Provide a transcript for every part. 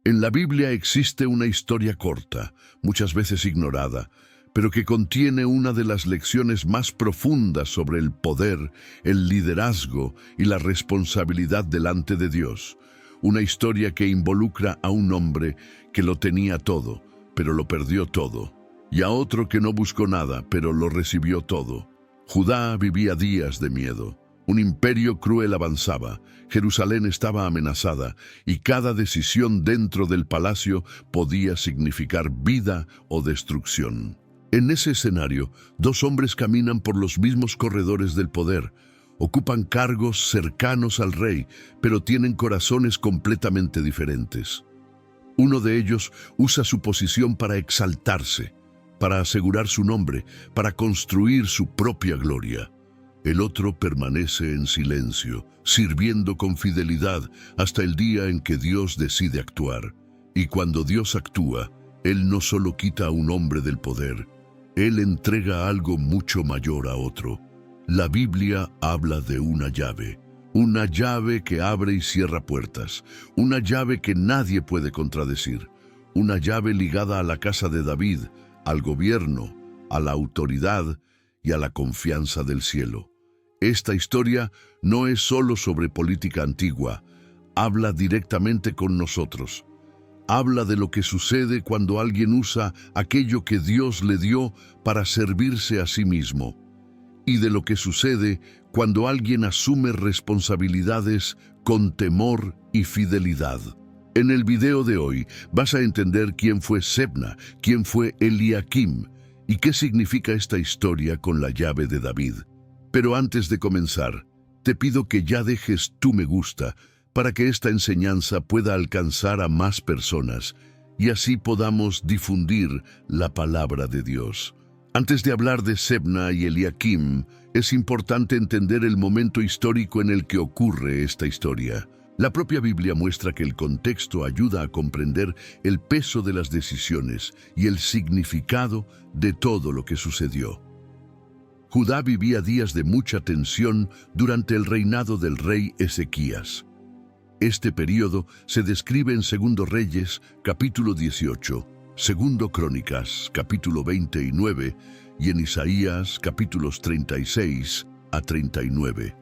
En la Biblia existe una historia corta, muchas veces ignorada, pero que contiene una de las lecciones más profundas sobre el poder, el liderazgo y la responsabilidad delante de Dios. Una historia que involucra a un hombre que lo tenía todo, pero lo perdió todo, y a otro que no buscó nada, pero lo recibió todo. Judá vivía días de miedo. Un imperio cruel avanzaba, Jerusalén estaba amenazada y cada decisión dentro del palacio podía significar vida o destrucción. En ese escenario, dos hombres caminan por los mismos corredores del poder, ocupan cargos cercanos al rey, pero tienen corazones completamente diferentes. Uno de ellos usa su posición para exaltarse, para asegurar su nombre, para construir su propia gloria. El otro permanece en silencio, sirviendo con fidelidad hasta el día en que Dios decide actuar. Y cuando Dios actúa, Él no solo quita a un hombre del poder, Él entrega algo mucho mayor a otro. La Biblia habla de una llave que abre y cierra puertas, una llave que nadie puede contradecir, una llave ligada a la casa de David, al gobierno, a la autoridad y a la confianza del cielo. Esta historia no es solo sobre política antigua, habla directamente con nosotros. Habla de lo que sucede cuando alguien usa aquello que Dios le dio para servirse a sí mismo, y de lo que sucede cuando alguien asume responsabilidades con temor y fidelidad. En el video de hoy vas a entender quién fue Sebna, quién fue Eliakim y qué significa esta historia con la llave de David. Pero antes de comenzar, te pido que ya dejes tu me gusta para que esta enseñanza pueda alcanzar a más personas y así podamos difundir la palabra de Dios. Antes de hablar de Sebna y Eliakim, es importante entender el momento histórico en el que ocurre esta historia. La propia Biblia muestra que el contexto ayuda a comprender el peso de las decisiones y el significado de todo lo que sucedió. Judá vivía días de mucha tensión durante el reinado del rey Ezequías. Este período se describe en 2 Reyes, capítulo 18, 2 Crónicas, capítulo 29, y en Isaías, capítulos 36 a 39.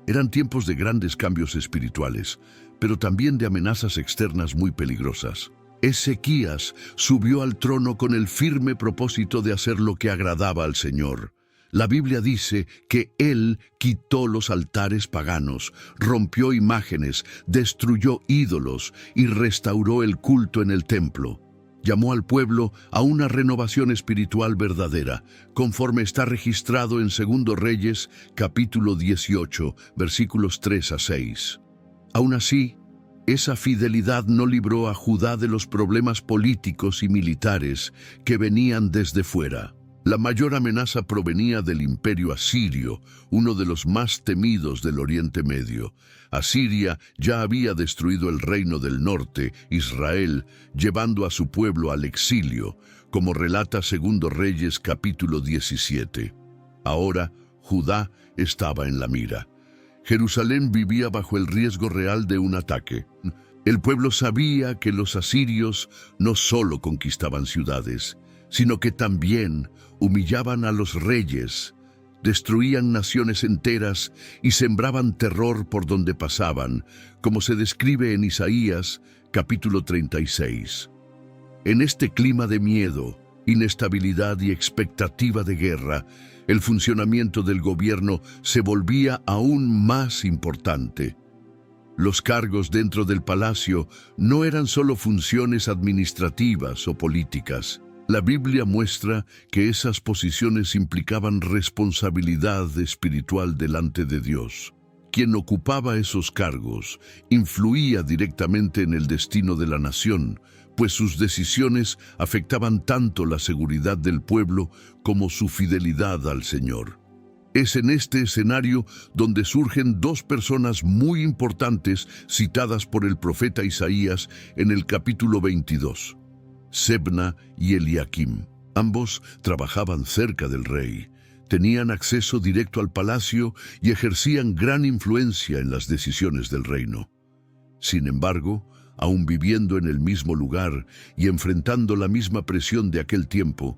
Eran tiempos de grandes cambios espirituales, pero también de amenazas externas muy peligrosas. Ezequías subió al trono con el firme propósito de hacer lo que agradaba al Señor. La Biblia dice que él quitó los altares paganos, rompió imágenes, destruyó ídolos y restauró el culto en el templo. Llamó al pueblo a una renovación espiritual verdadera, conforme está registrado en 2 Reyes, capítulo 18, versículos 3 a 6. Aún así, esa fidelidad no libró a Judá de los problemas políticos y militares que venían desde fuera. La mayor amenaza provenía del imperio asirio, uno de los más temidos del Oriente Medio. Asiria ya había destruido el reino del norte, Israel, llevando a su pueblo al exilio, como relata 2 Reyes capítulo 17. Ahora, Judá estaba en la mira. Jerusalén vivía bajo el riesgo real de un ataque. El pueblo sabía que los asirios no solo conquistaban ciudades, sino que también humillaban a los reyes, destruían naciones enteras y sembraban terror por donde pasaban, como se describe en Isaías, capítulo 36. En este clima de miedo, inestabilidad y expectativa de guerra, el funcionamiento del gobierno se volvía aún más importante. Los cargos dentro del palacio no eran solo funciones administrativas o políticas. La Biblia muestra que esas posiciones implicaban responsabilidad espiritual delante de Dios. Quien ocupaba esos cargos influía directamente en el destino de la nación, pues sus decisiones afectaban tanto la seguridad del pueblo como su fidelidad al Señor. Es en este escenario donde surgen dos personas muy importantes citadas por el profeta Isaías en el capítulo 22. Sebna y Eliakim. Ambos trabajaban cerca del rey, tenían acceso directo al palacio y ejercían gran influencia en las decisiones del reino. Sin embargo, aun viviendo en el mismo lugar y enfrentando la misma presión de aquel tiempo,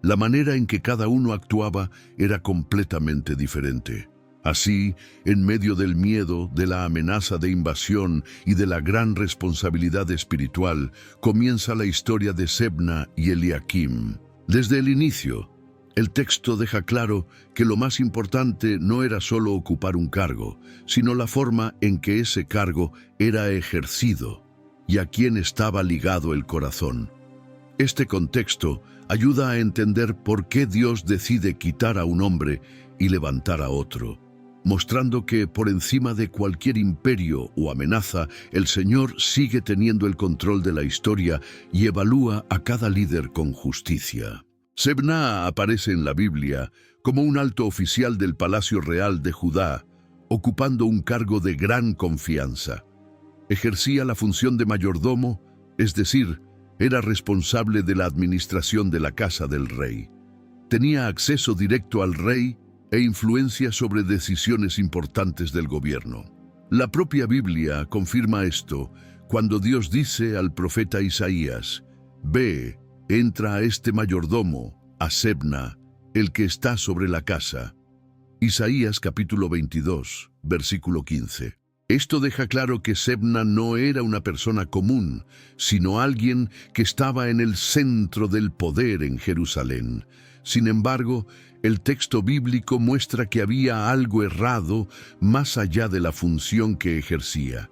la manera en que cada uno actuaba era completamente diferente. Así, en medio del miedo, de la amenaza de invasión y de la gran responsabilidad espiritual, comienza la historia de Sebna y Eliakim. Desde el inicio, el texto deja claro que lo más importante no era solo ocupar un cargo, sino la forma en que ese cargo era ejercido y a quién estaba ligado el corazón. Este contexto ayuda a entender por qué Dios decide quitar a un hombre y levantar a otro, mostrando que por encima de cualquier imperio o amenaza, el Señor sigue teniendo el control de la historia y evalúa a cada líder con justicia. Sebna aparece en la Biblia como un alto oficial del Palacio Real de Judá, ocupando un cargo de gran confianza. Ejercía la función de mayordomo, es decir, era responsable de la administración de la casa del rey. Tenía acceso directo al rey e influencia sobre decisiones importantes del gobierno. La propia Biblia confirma esto cuando Dios dice al profeta Isaías: «Ve, entra a este mayordomo, a Sebna, el que está sobre la casa». Isaías capítulo 22, versículo 15. Esto deja claro que Sebna no era una persona común, sino alguien que estaba en el centro del poder en Jerusalén. Sin embargo, el texto bíblico muestra que había algo errado más allá de la función que ejercía.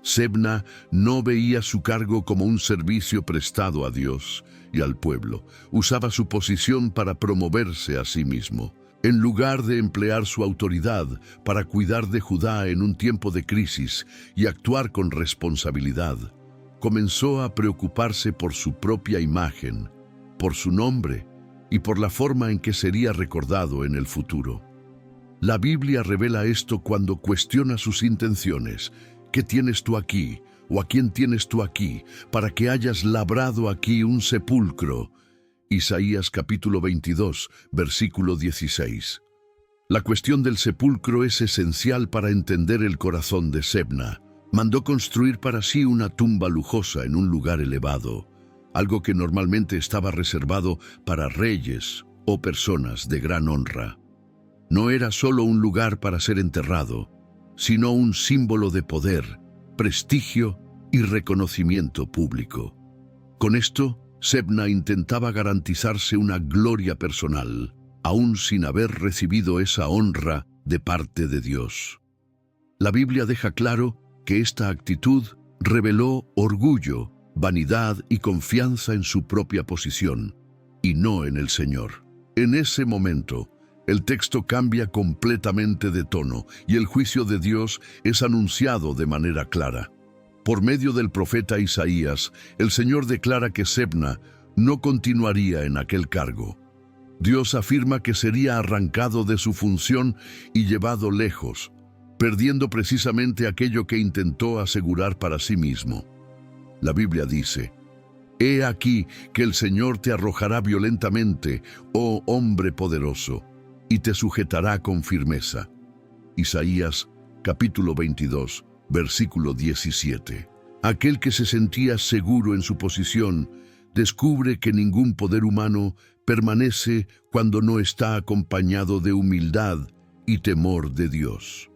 Sebna no veía su cargo como un servicio prestado a Dios y al pueblo. Usaba su posición para promoverse a sí mismo. En lugar de emplear su autoridad para cuidar de Judá en un tiempo de crisis y actuar con responsabilidad, comenzó a preocuparse por su propia imagen, por su nombre y por la forma en que sería recordado en el futuro. La Biblia revela esto cuando cuestiona sus intenciones. ¿Qué tienes tú aquí? ¿O a quién tienes tú aquí para que hayas labrado aquí un sepulcro? Isaías capítulo 22, versículo 16. La cuestión del sepulcro es esencial para entender el corazón de Sebna. Mandó construir para sí una tumba lujosa en un lugar elevado, algo que normalmente estaba reservado para reyes o personas de gran honra. No era solo un lugar para ser enterrado, sino un símbolo de poder, prestigio y reconocimiento público. Con esto, Sebna intentaba garantizarse una gloria personal, aún sin haber recibido esa honra de parte de Dios. La Biblia deja claro que esta actitud reveló orgullo, vanidad y confianza en su propia posición, y no en el Señor. En ese momento, el texto cambia completamente de tono y el juicio de Dios es anunciado de manera clara. Por medio del profeta Isaías, el Señor declara que Sebna no continuaría en aquel cargo. Dios afirma que sería arrancado de su función y llevado lejos, perdiendo precisamente aquello que intentó asegurar para sí mismo. La Biblia dice: «He aquí que el Señor te arrojará violentamente, oh hombre poderoso, y te sujetará con firmeza». Isaías capítulo 22, versículo 17. Aquel que se sentía seguro en su posición descubre que ningún poder humano permanece cuando no está acompañado de humildad y temor de Dios.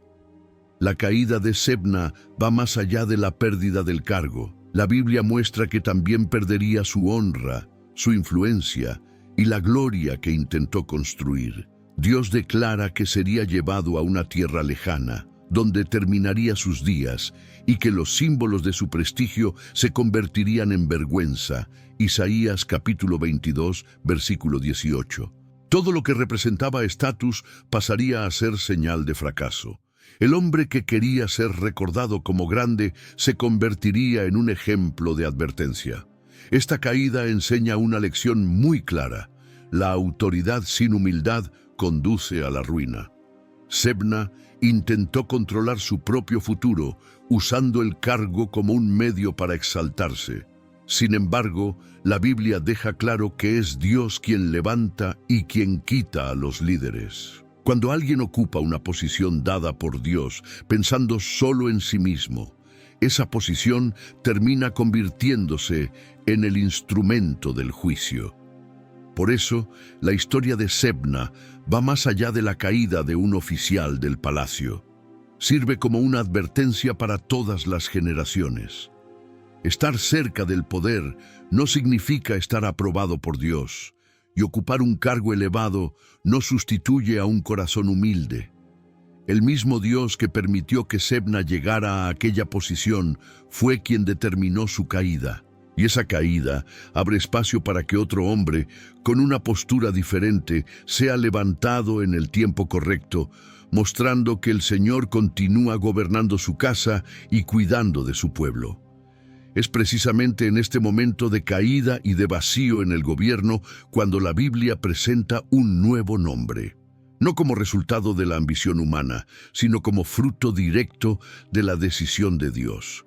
La caída de Sebna va más allá de la pérdida del cargo. La Biblia muestra que también perdería su honra, su influencia y la gloria que intentó construir. Dios declara que sería llevado a una tierra lejana, donde terminaría sus días, y que los símbolos de su prestigio se convertirían en vergüenza. Isaías capítulo 22, versículo 18. Todo lo que representaba estatus pasaría a ser señal de fracaso. El hombre que quería ser recordado como grande se convertiría en un ejemplo de advertencia. Esta caída enseña una lección muy clara: la autoridad sin humildad conduce a la ruina. Sebna intentó controlar su propio futuro, usando el cargo como un medio para exaltarse. Sin embargo, la Biblia deja claro que es Dios quien levanta y quien quita a los líderes. Cuando alguien ocupa una posición dada por Dios, pensando solo en sí mismo, esa posición termina convirtiéndose en el instrumento del juicio. Por eso, la historia de Sebna va más allá de la caída de un oficial del palacio. Sirve como una advertencia para todas las generaciones. Estar cerca del poder no significa estar aprobado por Dios, y ocupar un cargo elevado no sustituye a un corazón humilde. El mismo Dios que permitió que Sebna llegara a aquella posición fue quien determinó su caída. Y esa caída abre espacio para que otro hombre, con una postura diferente, sea levantado en el tiempo correcto, mostrando que el Señor continúa gobernando su casa y cuidando de su pueblo. Es precisamente en este momento de caída y de vacío en el gobierno cuando la Biblia presenta un nuevo nombre. No como resultado de la ambición humana, sino como fruto directo de la decisión de Dios.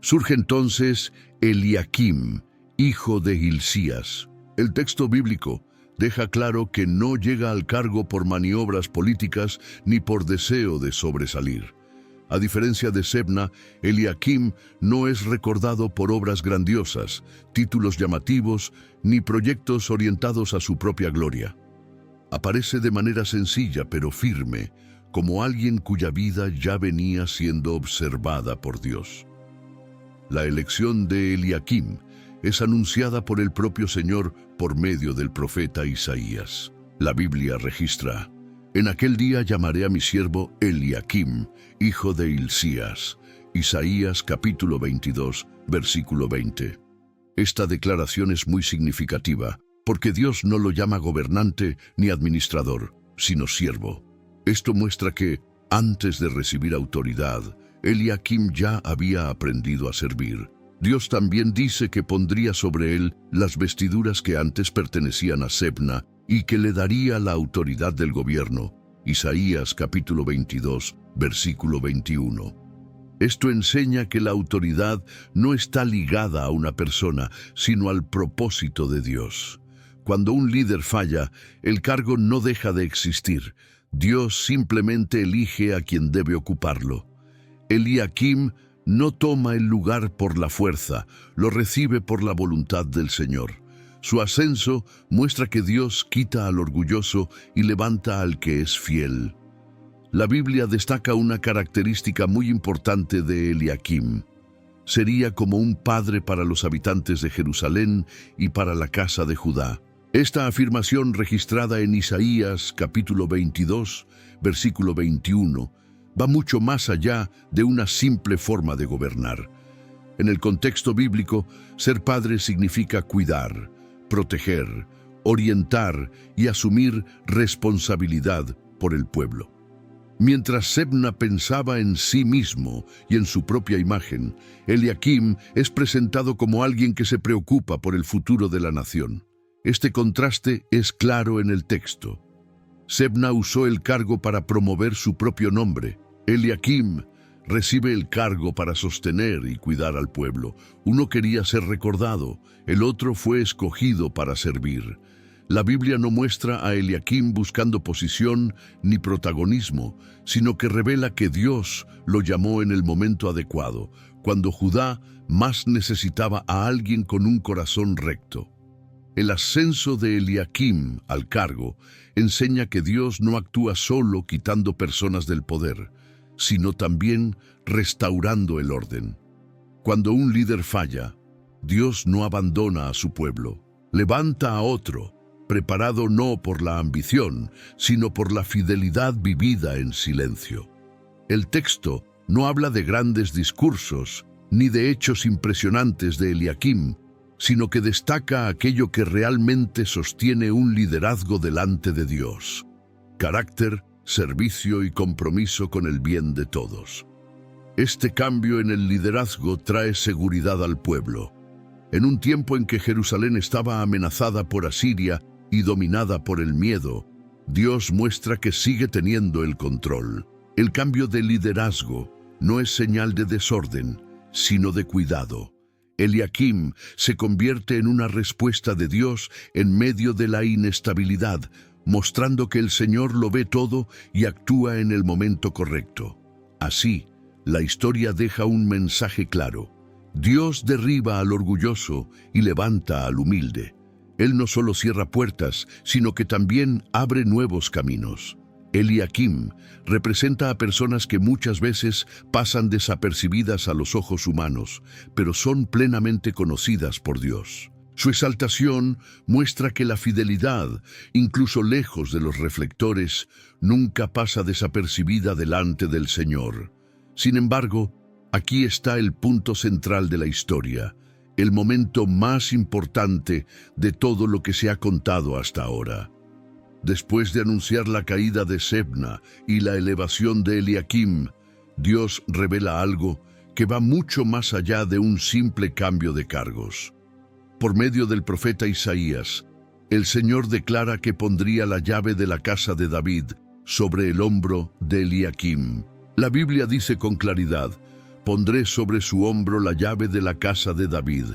Surge entonces Eliakim, hijo de Hilcías. El texto bíblico deja claro que no llega al cargo por maniobras políticas ni por deseo de sobresalir. A diferencia de Sebna, Eliakim no es recordado por obras grandiosas, títulos llamativos, ni proyectos orientados a su propia gloria. Aparece de manera sencilla pero firme, como alguien cuya vida ya venía siendo observada por Dios. La elección de Eliakim es anunciada por el propio Señor por medio del profeta Isaías. La Biblia registra: «En aquel día llamaré a mi siervo Eliakim, hijo de Hilcías». Isaías capítulo 22, versículo 20. Esta declaración es muy significativa, porque Dios no lo llama gobernante ni administrador, sino siervo. Esto muestra que, antes de recibir autoridad, Eliakim ya había aprendido a servir. Dios también dice que pondría sobre él las vestiduras que antes pertenecían a Sebna y que le daría la autoridad del gobierno. Isaías capítulo 22, versículo 21. Esto enseña que la autoridad no está ligada a una persona, sino al propósito de Dios. Cuando un líder falla, el cargo no deja de existir. Dios simplemente elige a quien debe ocuparlo. Eliakim no toma el lugar por la fuerza, lo recibe por la voluntad del Señor. Su ascenso muestra que Dios quita al orgulloso y levanta al que es fiel. La Biblia destaca una característica muy importante de Eliakim. Sería como un padre para los habitantes de Jerusalén y para la casa de Judá. Esta afirmación registrada en Isaías capítulo 22, versículo 21, va mucho más allá de una simple forma de gobernar. En el contexto bíblico, ser padre significa cuidar, proteger, orientar y asumir responsabilidad por el pueblo. Mientras Sebna pensaba en sí mismo y en su propia imagen, Eliakim es presentado como alguien que se preocupa por el futuro de la nación. Este contraste es claro en el texto. Sebna usó el cargo para promover su propio nombre. Eliakim recibe el cargo para sostener y cuidar al pueblo. Uno quería ser recordado, el otro fue escogido para servir. La Biblia no muestra a Eliakim buscando posición ni protagonismo, sino que revela que Dios lo llamó en el momento adecuado, cuando Judá más necesitaba a alguien con un corazón recto. El ascenso de Eliakim al cargo enseña que Dios no actúa solo quitando personas del poder, sino también restaurando el orden. Cuando un líder falla, Dios no abandona a su pueblo, levanta a otro, preparado no por la ambición, sino por la fidelidad vivida en silencio. El texto no habla de grandes discursos ni de hechos impresionantes de Eliakim, sino que destaca aquello que realmente sostiene un liderazgo delante de Dios: carácter, servicio y compromiso con el bien de todos. Este cambio en el liderazgo trae seguridad al pueblo. En un tiempo en que Jerusalén estaba amenazada por Asiria y dominada por el miedo, Dios muestra que sigue teniendo el control. El cambio de liderazgo no es señal de desorden, sino de cuidado. Eliakim se convierte en una respuesta de Dios en medio de la inestabilidad, mostrando que el Señor lo ve todo y actúa en el momento correcto. Así, la historia deja un mensaje claro. Dios derriba al orgulloso y levanta al humilde. Él no solo cierra puertas, sino que también abre nuevos caminos. Eliakim representa a personas que muchas veces pasan desapercibidas a los ojos humanos, pero son plenamente conocidas por Dios. Su exaltación muestra que la fidelidad, incluso lejos de los reflectores, nunca pasa desapercibida delante del Señor. Sin embargo, aquí está el punto central de la historia, el momento más importante de todo lo que se ha contado hasta ahora. Después de anunciar la caída de Sebna y la elevación de Eliakim, Dios revela algo que va mucho más allá de un simple cambio de cargos. Por medio del profeta Isaías, el Señor declara que pondría la llave de la casa de David sobre el hombro de Eliakim. La Biblia dice con claridad: pondré sobre su hombro la llave de la casa de David.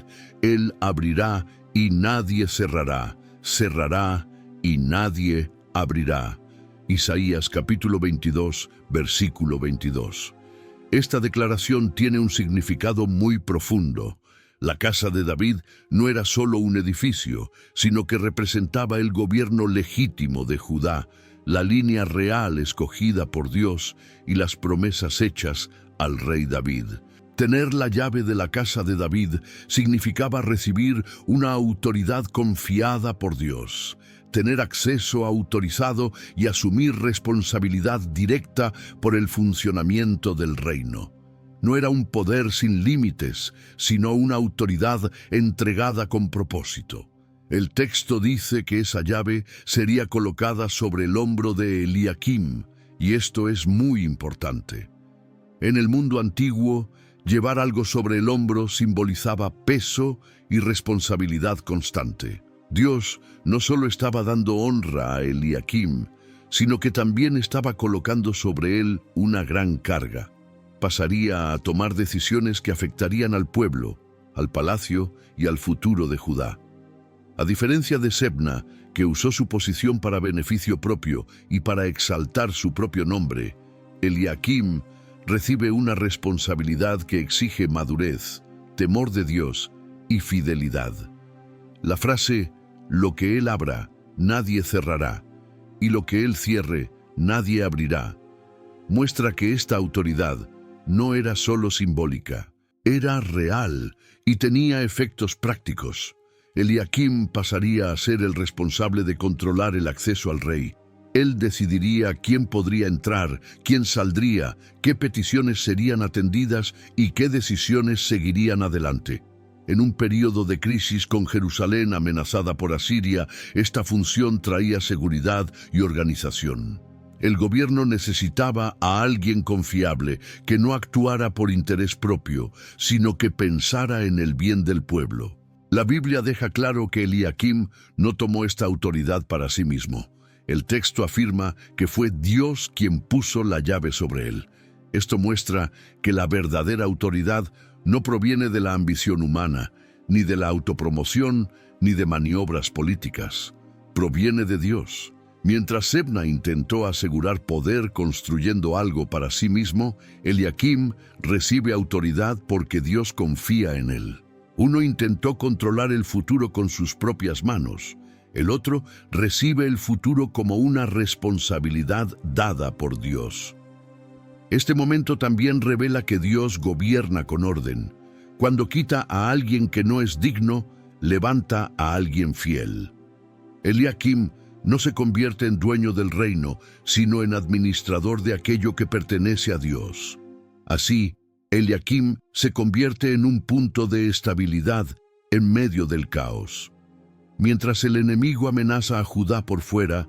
Él abrirá y nadie cerrará, cerrará y nadie abrirá. Isaías capítulo 22, versículo 22. Esta declaración tiene un significado muy profundo. La casa de David no era solo un edificio, sino que representaba el gobierno legítimo de Judá, la línea real escogida por Dios y las promesas hechas al rey David. Tener la llave de la casa de David significaba recibir una autoridad confiada por Dios, tener acceso autorizado y asumir responsabilidad directa por el funcionamiento del reino. No era un poder sin límites, sino una autoridad entregada con propósito. El texto dice que esa llave sería colocada sobre el hombro de Eliakim, y esto es muy importante. En el mundo antiguo, llevar algo sobre el hombro simbolizaba peso y responsabilidad constante. Dios no solo estaba dando honra a Eliakim, sino que también estaba colocando sobre él una gran carga. Pasaría a tomar decisiones que afectarían al pueblo, al palacio y al futuro de Judá. A diferencia de Sebna, que usó su posición para beneficio propio y para exaltar su propio nombre, Eliakim recibe una responsabilidad que exige madurez, temor de Dios y fidelidad. La frase, lo que él abra, nadie cerrará, y lo que él cierre, nadie abrirá, muestra que esta autoridad no era solo simbólica, era real y tenía efectos prácticos. Eliakim pasaría a ser el responsable de controlar el acceso al rey. Él decidiría quién podría entrar, quién saldría, qué peticiones serían atendidas y qué decisiones seguirían adelante. En un periodo de crisis con Jerusalén amenazada por Asiria, esta función traía seguridad y organización. El gobierno necesitaba a alguien confiable, que no actuara por interés propio, sino que pensara en el bien del pueblo. La Biblia deja claro que Eliakim no tomó esta autoridad para sí mismo. El texto afirma que fue Dios quien puso la llave sobre él. Esto muestra que la verdadera autoridad no proviene de la ambición humana, ni de la autopromoción, ni de maniobras políticas. Proviene de Dios. Mientras Sebna intentó asegurar poder construyendo algo para sí mismo, Eliakim recibe autoridad porque Dios confía en él. Uno intentó controlar el futuro con sus propias manos. El otro recibe el futuro como una responsabilidad dada por Dios. Este momento también revela que Dios gobierna con orden. Cuando quita a alguien que no es digno, levanta a alguien fiel. Eliakim no se convierte en dueño del reino, sino en administrador de aquello que pertenece a Dios. Así, Eliakim se convierte en un punto de estabilidad en medio del caos. Mientras el enemigo amenaza a Judá por fuera,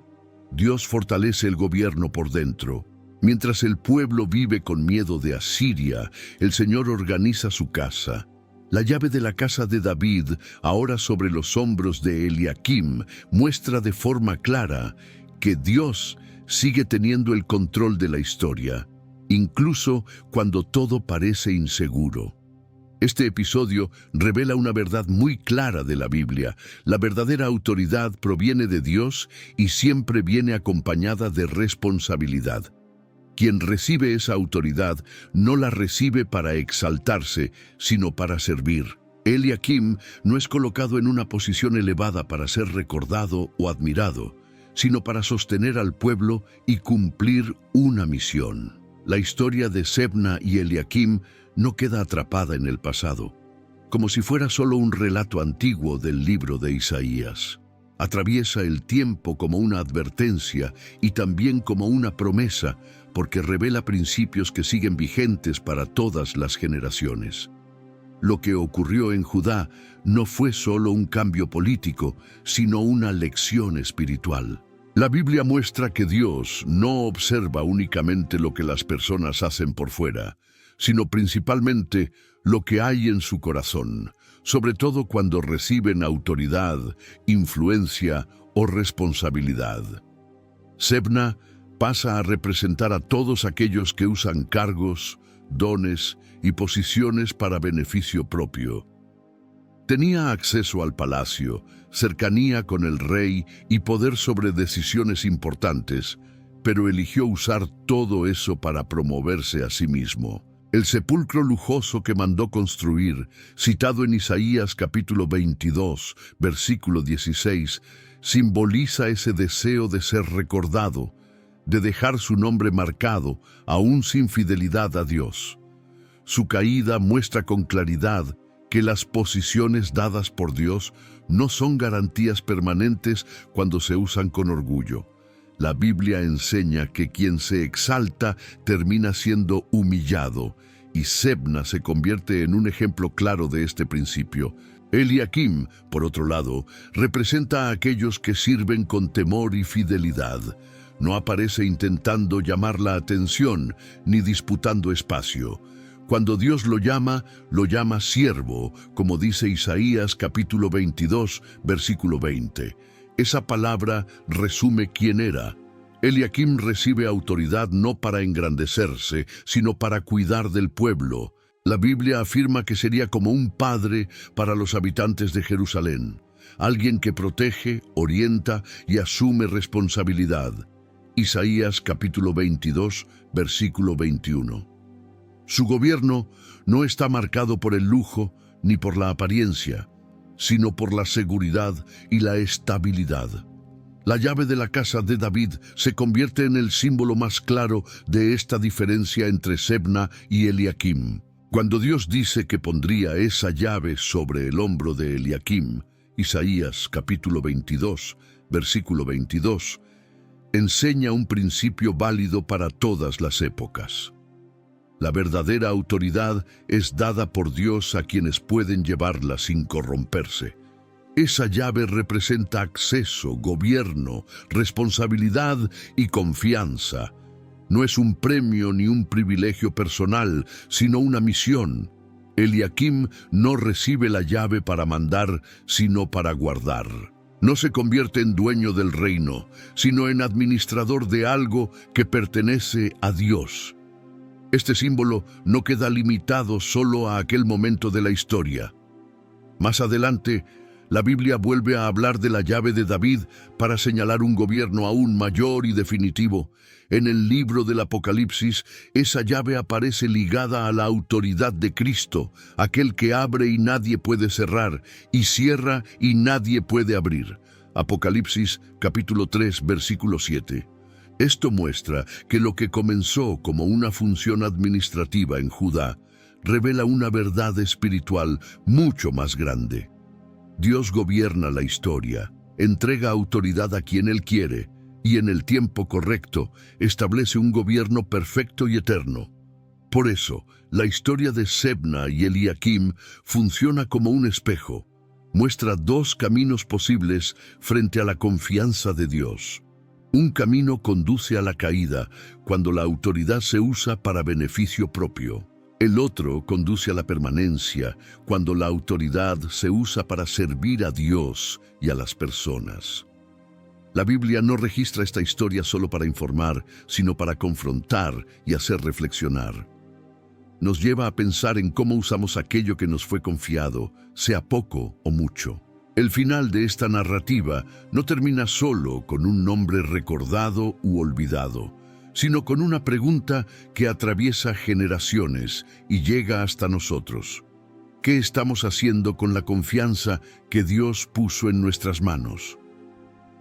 Dios fortalece el gobierno por dentro. Mientras el pueblo vive con miedo de Asiria, el Señor organiza su casa. La llave de la casa de David, ahora sobre los hombros de Eliakim, muestra de forma clara que Dios sigue teniendo el control de la historia, incluso cuando todo parece inseguro. Este episodio revela una verdad muy clara de la Biblia. La verdadera autoridad proviene de Dios y siempre viene acompañada de responsabilidad. Quien recibe esa autoridad no la recibe para exaltarse, sino para servir. Eliakim no es colocado en una posición elevada para ser recordado o admirado, sino para sostener al pueblo y cumplir una misión. La historia de Sebna y Eliakim no queda atrapada en el pasado, como si fuera solo un relato antiguo del libro de Isaías. Atraviesa el tiempo como una advertencia y también como una promesa, porque revela principios que siguen vigentes para todas las generaciones. Lo que ocurrió en Judá no fue solo un cambio político, sino una lección espiritual. La Biblia muestra que Dios no observa únicamente lo que las personas hacen por fuera, sino principalmente lo que hay en su corazón, sobre todo cuando reciben autoridad, influencia o responsabilidad. Sebna pasa a representar a todos aquellos que usan cargos, dones y posiciones para beneficio propio. Tenía acceso al palacio, cercanía con el rey y poder sobre decisiones importantes, pero eligió usar todo eso para promoverse a sí mismo. El sepulcro lujoso que mandó construir, citado en Isaías capítulo 22, versículo 16, simboliza ese deseo de ser recordado, de dejar su nombre marcado, aún sin fidelidad a Dios. Su caída muestra con claridad que las posiciones dadas por Dios no son garantías permanentes cuando se usan con orgullo. La Biblia enseña que quien se exalta termina siendo humillado, y Sebna se convierte en un ejemplo claro de este principio. Eliakim, por otro lado, representa a aquellos que sirven con temor y fidelidad. No aparece intentando llamar la atención ni disputando espacio. Cuando Dios lo llama siervo, como dice Isaías capítulo 22, versículo 20. Esa palabra resume quién era. Eliakim recibe autoridad no para engrandecerse, sino para cuidar del pueblo. La Biblia afirma que sería como un padre para los habitantes de Jerusalén, alguien que protege, orienta y asume responsabilidad. Isaías capítulo 22, versículo 21. Su gobierno no está marcado por el lujo ni por la apariencia, sino por la seguridad y la estabilidad. La llave de la casa de David se convierte en el símbolo más claro de esta diferencia entre Sebna y Eliakim. Cuando Dios dice que pondría esa llave sobre el hombro de Eliakim, Isaías capítulo 22, versículo 22, enseña un principio válido para todas las épocas. La verdadera autoridad es dada por Dios a quienes pueden llevarla sin corromperse. Esa llave representa acceso, gobierno, responsabilidad y confianza. No es un premio ni un privilegio personal, sino una misión. Eliakim no recibe la llave para mandar, sino para guardar. No se convierte en dueño del reino, sino en administrador de algo que pertenece a Dios. Este símbolo no queda limitado solo a aquel momento de la historia. Más adelante, la Biblia vuelve a hablar de la llave de David para señalar un gobierno aún mayor y definitivo. En el libro del Apocalipsis, esa llave aparece ligada a la autoridad de Cristo, aquel que abre y nadie puede cerrar, y cierra y nadie puede abrir. Apocalipsis capítulo 3, versículo 7. Esto muestra que lo que comenzó como una función administrativa en Judá revela una verdad espiritual mucho más grande. Dios gobierna la historia, entrega autoridad a quien Él quiere y en el tiempo correcto establece un gobierno perfecto y eterno. Por eso, la historia de Sebna y Eliakim funciona como un espejo. Muestra dos caminos posibles frente a la confianza de Dios. Un camino conduce a la caída cuando la autoridad se usa para beneficio propio. El otro conduce a la permanencia cuando la autoridad se usa para servir a Dios y a las personas. La Biblia no registra esta historia solo para informar, sino para confrontar y hacer reflexionar. Nos lleva a pensar en cómo usamos aquello que nos fue confiado, sea poco o mucho. El final de esta narrativa no termina solo con un nombre recordado u olvidado, sino con una pregunta que atraviesa generaciones y llega hasta nosotros. ¿Qué estamos haciendo con la confianza que Dios puso en nuestras manos?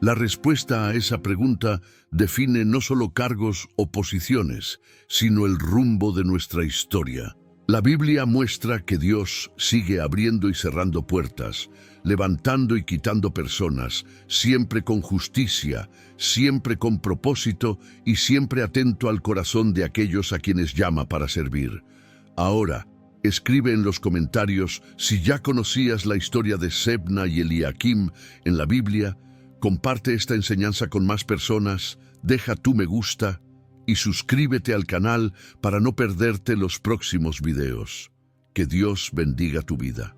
La respuesta a esa pregunta define no solo cargos o posiciones, sino el rumbo de nuestra historia. La Biblia muestra que Dios sigue abriendo y cerrando puertas, levantando y quitando personas, siempre con justicia, siempre con propósito y siempre atento al corazón de aquellos a quienes llama para servir. Ahora, escribe en los comentarios si ya conocías la historia de Sebna y Eliakim en la Biblia. Comparte esta enseñanza con más personas, deja tu me gusta y suscríbete al canal para no perderte los próximos videos. Que Dios bendiga tu vida.